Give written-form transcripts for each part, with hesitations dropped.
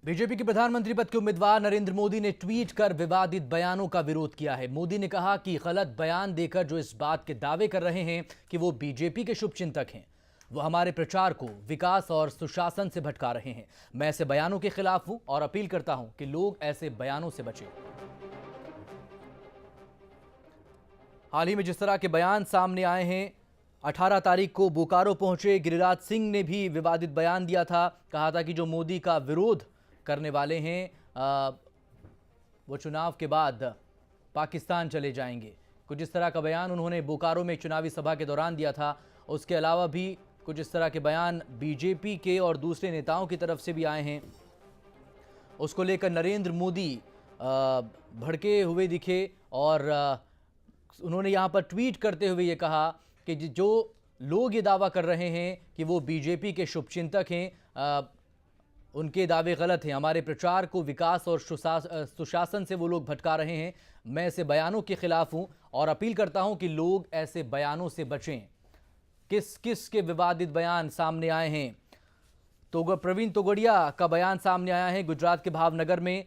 BJP के प्रधानमंत्री पद के उम्मीदवार नरेंद्र मोदी ने ट्वीट कर विवादित बयानों का विरोध किया है। मोदी ने कहा कि गलत बयान देकर जो इस बात के दावे कर रहे हैं कि वो बीजेपी के शुभचिंतक हैं, वो हमारे प्रचार को विकास और सुशासन से भटका रहे हैं। मैं ऐसे बयानों के खिलाफ हूं और अपील करता हूं कि लोग ऐसे बयानों से बचें। हाल ही में जिस तरह के बयान सामने आए हैं, 18 तारीख को बोकारो पहुंचे गिरिराज सिंह ने भी विवादित बयान दिया था। कहा था कि जो मोदी का विरोध करने वाले हैं वो चुनाव के बाद पाकिस्तान चले जाएंगे। कुछ इस तरह का बयान उन्होंने बोकारो में चुनावी सभा के दौरान दिया था। उसके अलावा भी कुछ इस तरह के बयान बीजेपी के और दूसरे नेताओं की तरफ से भी आए हैं। उसको लेकर नरेंद्र मोदी भड़के हुए दिखे और उन्होंने यहाँ पर ट्वीट करते हुए ये कहा कि जो लोग ये दावा कर रहे हैं कि वो बीजेपी के शुभचिंतक हैं, उनके दावे गलत हैं। हमारे प्रचार को विकास और सुशासन से वो लोग भटका रहे हैं। मैं ऐसे बयानों के खिलाफ हूं और अपील करता हूं कि लोग ऐसे बयानों से बचें। किस किस के विवादित बयान सामने आए हैं? तो प्रवीण तोगड़िया का बयान सामने आया है। गुजरात के भावनगर में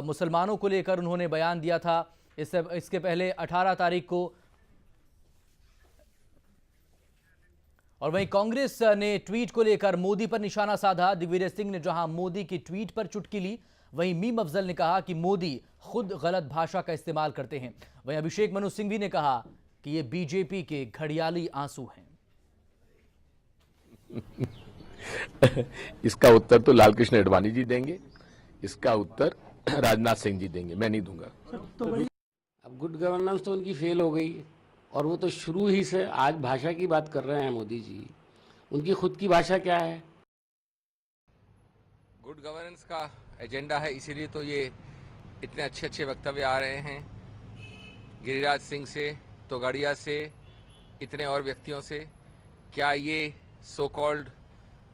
मुसलमानों को लेकर उन्होंने बयान दिया था। इसके पहले 18 तारीख को, और वहीं कांग्रेस ने ट्वीट को लेकर मोदी पर निशाना साधा। दिग्विजय सिंह ने जहां मोदी की ट्वीट पर चुटकी ली, वहीं मीम अफजल ने कहा कि मोदी खुद गलत भाषा का इस्तेमाल करते हैं। वहीं अभिषेक मनु सिंघवी ने कहा कि ये बीजेपी के घड़ियाली आंसू हैं। इसका उत्तर तो लालकृष्ण आडवाणी जी देंगे, इसका उत्तर राजनाथ सिंह जी देंगे, मैं नहीं दूंगा। अब गुड गवर्नेंस तो उनकी फेल हो गई और वो तो शुरू ही से आज भाषा की बात कर रहे हैं मोदी जी। उनकी खुद की भाषा क्या है? गुड गवर्नेंस का एजेंडा है, इसीलिए तो ये इतने अच्छे अच्छे वक्तव्य आ रहे हैं गिरिराज सिंह से, तोगड़िया से, इतने और व्यक्तियों से। क्या ये सो कॉल्ड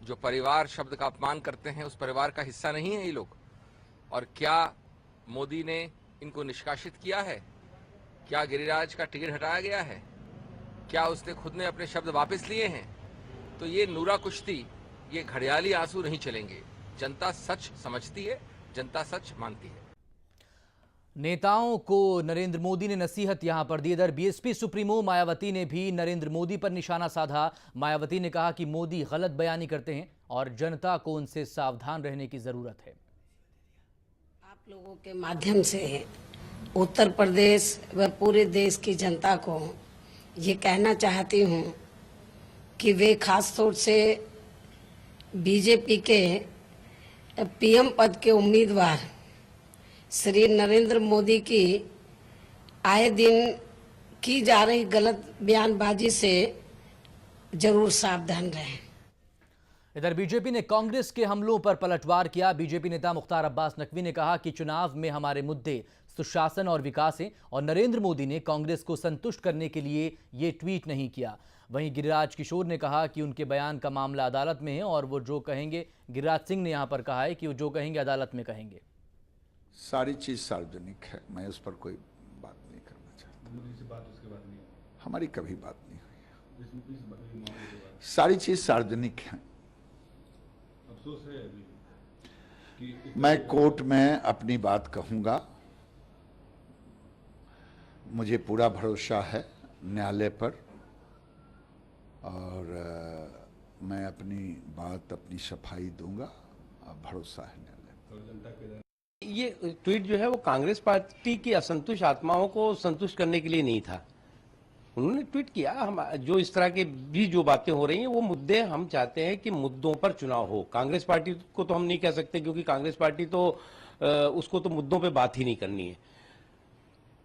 जो परिवार शब्द का अपमान करते हैं उस परिवार का हिस्सा नहीं है ये लोग? और क्या मोदी ने इनको निष्कासित किया है? क्या गिरिराज का टिकट हटाया गया है? क्या उसने खुद ने अपने शब्द वापस लिए हैं? तो ये नूरा कुश्ती, ये घड़ियाली आंसू नहीं चलेंगे। जनता सच समझती है, जनता सच मानती है। नेताओं को नरेंद्र मोदी ने नसीहत यहां पर दी। इधर बीएसपी सुप्रीमो मायावती ने भी नरेंद्र मोदी पर निशाना साधा। मायावती ने कहा कि मोदी गलत बयानी करते हैं और जनता को उनसे सावधान रहने की जरूरत है। आप लोगों के माध्यम से उत्तर प्रदेश व पूरे देश की जनता को ये कहना चाहती हूँ कि वे खास तौर से बीजेपी के पीएम पद के उम्मीदवार श्री नरेंद्र मोदी की आए दिन की जा रही गलत बयानबाजी से जरूर सावधान रहें। इधर बीजेपी ने कांग्रेस के हमलों पर पलटवार किया। बीजेपी नेता मुख्तार अब्बास नकवी ने कहा कि चुनाव में हमारे मुद्दे सुशासन और विकास हैं और नरेंद्र मोदी ने कांग्रेस को संतुष्ट करने के लिए ये ट्वीट नहीं किया। वहीं गिरिराज किशोर ने कहा कि उनके बयान का मामला अदालत में है और वो जो कहेंगे, गिरिराज सिंह ने यहां पर कहा है कि वो जो कहेंगे अदालत में कहेंगे। सारी चीज सार्वजनिक है, मैं उस पर कोई बात नहीं करना चाहता। हमारी कभी बात नहीं हुई है। सारी चीज सार्वजनिक है। मैं कोर्ट में अपनी बात कहूंगा। मुझे पूरा भरोसा है न्यायालय पर और मैं अपनी बात, अपनी सफाई दूंगा। भरोसा है न्यायालय पर। ये ट्वीट जो है वो कांग्रेस पार्टी की असंतुष्ट आत्माओं को संतुष्ट करने के लिए नहीं था। उन्होंने ट्वीट किया, हम जो इस तरह के भी जो बातें हो रही हैं वो मुद्दे, हम चाहते हैं कि मुद्दों पर चुनाव हो। कांग्रेस पार्टी को तो हम नहीं कह सकते क्योंकि कांग्रेस पार्टी तो उसको तो मुद्दों पे बात ही नहीं करनी है,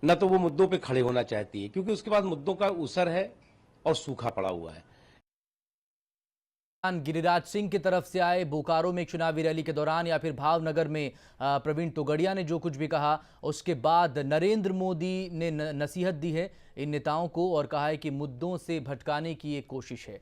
न तो वो मुद्दों पे खड़े होना चाहती है क्योंकि उसके बाद मुद्दों का उसर है और सूखा पड़ा हुआ है। गिरिराज सिंह की तरफ से आए बोकारो में चुनावी रैली के दौरान या फिर भावनगर में प्रवीण तोगड़िया ने जो कुछ भी कहा, उसके बाद नरेंद्र मोदी ने नसीहत दी है इन नेताओं को और कहा है कि मुद्दों से भटकाने की एक कोशिश है।